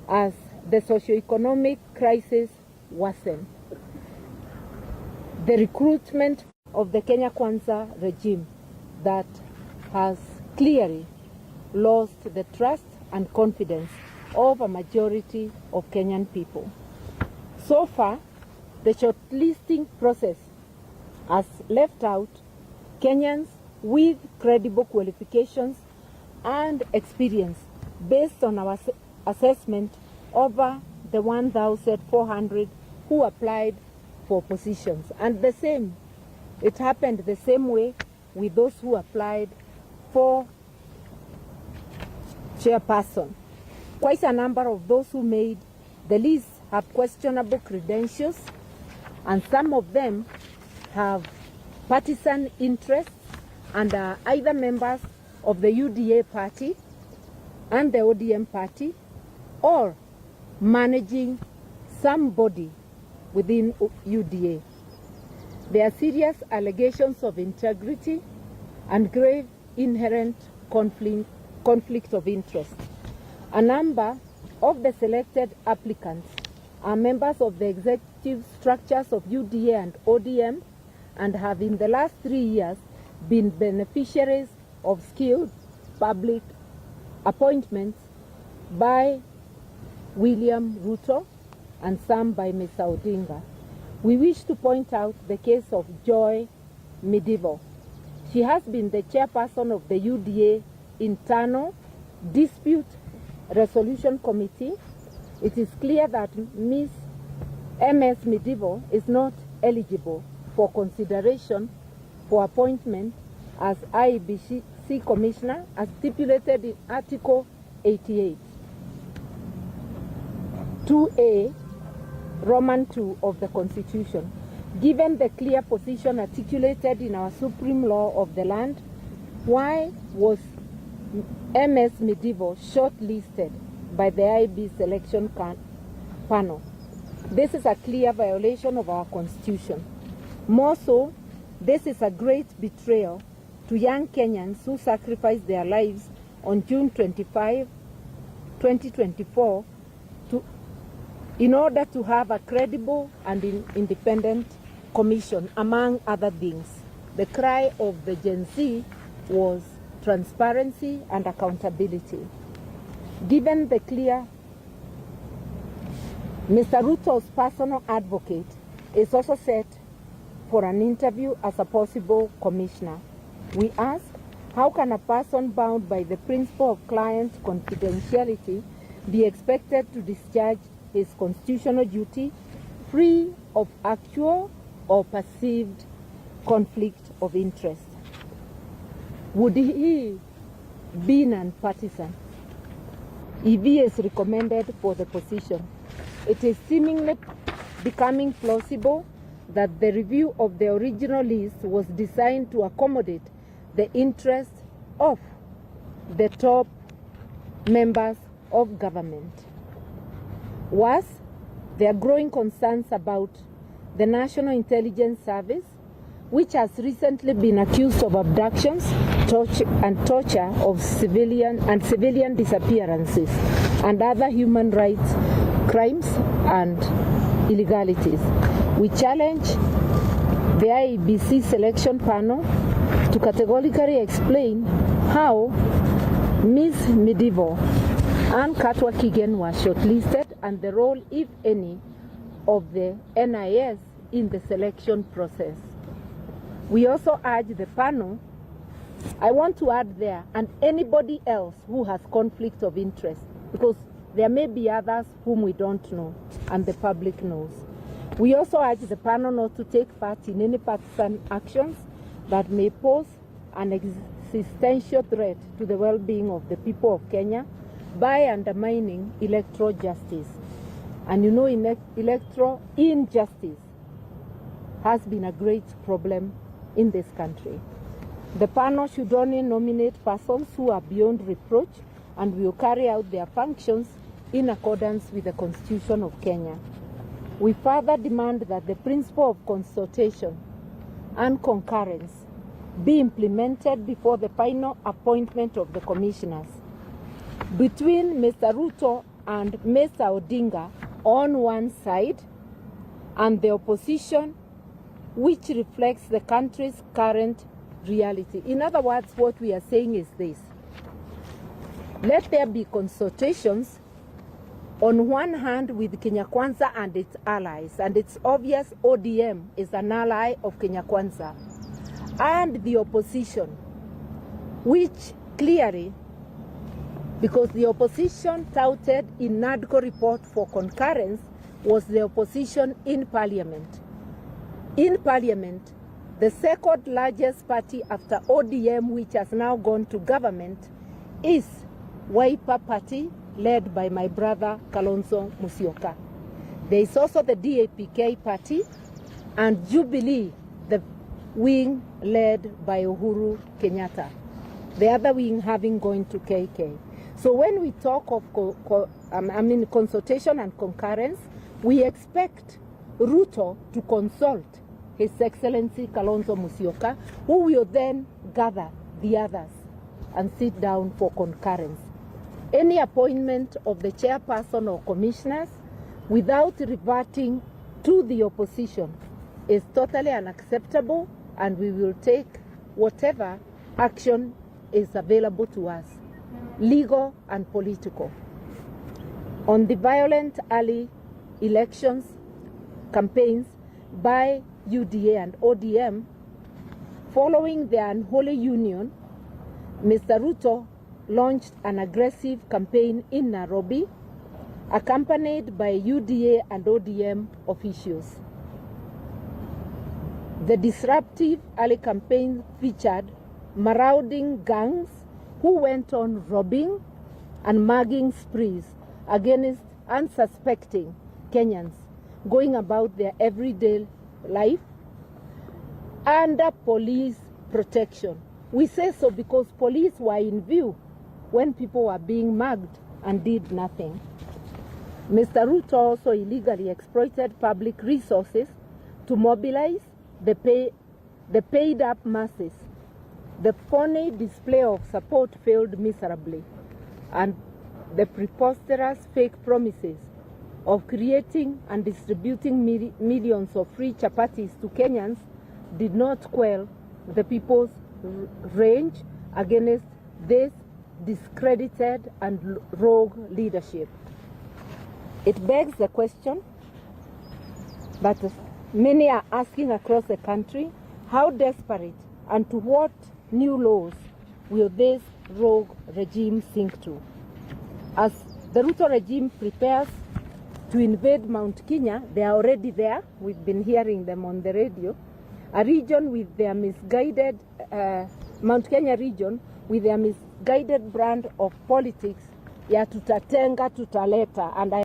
as the socio-economic crisis worsened. The recruitment of the Kenya Kwanza regime that has clearly lost the trust and confidence of a majority of Kenyan people. So far, the shortlisting process has left out Kenyans with credible qualifications and experience based on our assessment over the 1,400 who applied for positions. And it happened the same way with those who applied for chairperson. Quite a number of those who made the list have questionable credentials, and some of them have partisan interests and are either members of the UDA party and the ODM party, or managing somebody within UDA. There are serious allegations of integrity and grave inherent conflict of interest. A number of the selected applicants are members of the executive structures of UDA and ODM and have in the last 3 years been beneficiaries of skilled public appointments by William Ruto and some by Mr. Odinga. We wish to point out the case of Joy Midivo. She has been the chairperson of the UDA Internal Dispute Resolution Committee. It is clear that Ms. MS Midivo is not eligible for consideration for appointment as Iebc Commissioner as stipulated in Article 88, 2A, Roman 2 of the Constitution. Given the clear position articulated in our supreme law of the land, why was MS Midivo shortlisted by the IB selection panel? This is a clear violation of our Constitution. More so, this is a great betrayal to young Kenyans who sacrificed their lives on June 25, 2024, in order to have a credible and independent commission, among other things. The cry of the Gen Z was transparency and accountability. Given the clear, Mr. Ruto's personal advocate is also set for an interview as a possible commissioner. We ask, how can a person bound by the principle of client confidentiality be expected to discharge his constitutional duty free of actual or perceived conflict of interest? Would he be non-partisan if he is recommended for the position? It is seemingly becoming plausible that the review of the original list was designed to accommodate the interests of the top members of government. Worse, there are growing concerns about the National Intelligence Service, which has recently been accused of abductions, torture of civilian disappearances, and other human rights crimes and illegalities. We challenge the IEBC selection panel to categorically explain how Ms. Midivo and Karua were shortlisted and the role, if any, of the NIS in the selection process. We also urge the panel, I want to add there, and anybody else who has conflict of interest, because there may be others whom we don't know and the public knows. We also urge the panel not to take part in any partisan actions that may pose an existential threat to the well-being of the people of Kenya by undermining electoral justice. And you know, electoral injustice has been a great problem in this country. The panel should only nominate persons who are beyond reproach and will carry out their functions in accordance with the Constitution of Kenya. We further demand that the principle of consultation and concurrence be implemented before the final appointment of the commissioners. Between Mr. Ruto and Mr. Odinga on one side, and the opposition, which reflects the country's current reality. In other words, what we are saying is this: let there be consultations on one hand with Kenya Kwanza and its allies, and it's obvious ODM is an ally of Kenya Kwanza, and the opposition, which clearly, because the opposition touted in NADCO report for concurrence, was the opposition in parliament. In parliament, the second largest party after ODM, which has now gone to government, is Wiper Party, led by my brother Kalonzo Musyoka. There is also the DAPK party and Jubilee, the wing led by Uhuru Kenyatta, the other wing having gone to KK. So when we talk of consultation and concurrence, we expect Ruto to consult His Excellency Kalonzo Musyoka, who will then gather the others and sit down for concurrence. Any appointment of the chairperson or commissioners without reverting to the opposition is totally unacceptable, and we will take whatever action is available to us, legal and political. On the violent early elections campaigns by UDA and ODM, following the unholy union, Mr. Ruto launched an aggressive campaign in Nairobi, accompanied by UDA and ODM officials. The disruptive early campaign featured marauding gangs who went on robbing and mugging sprees against unsuspecting Kenyans going about their everyday life under police protection. We say so because police were in view when people were being mugged and did nothing. Mr. Ruto also illegally exploited public resources to mobilize the paid-up masses. The phony display of support failed miserably, and the preposterous fake promises of creating and distributing millions of free chapatis to Kenyans did not quell the people's rage against this discredited and rogue leadership. It begs the question that many are asking across the country: how desperate and to what new laws will this rogue regime sink to? As the Ruto regime prepares to invade Mount Kenya, they are already there. We've been hearing them on the radio. A region with their misguided, Mount Kenya region with their misguided brand of politics, ya tutatenga tutaleta, and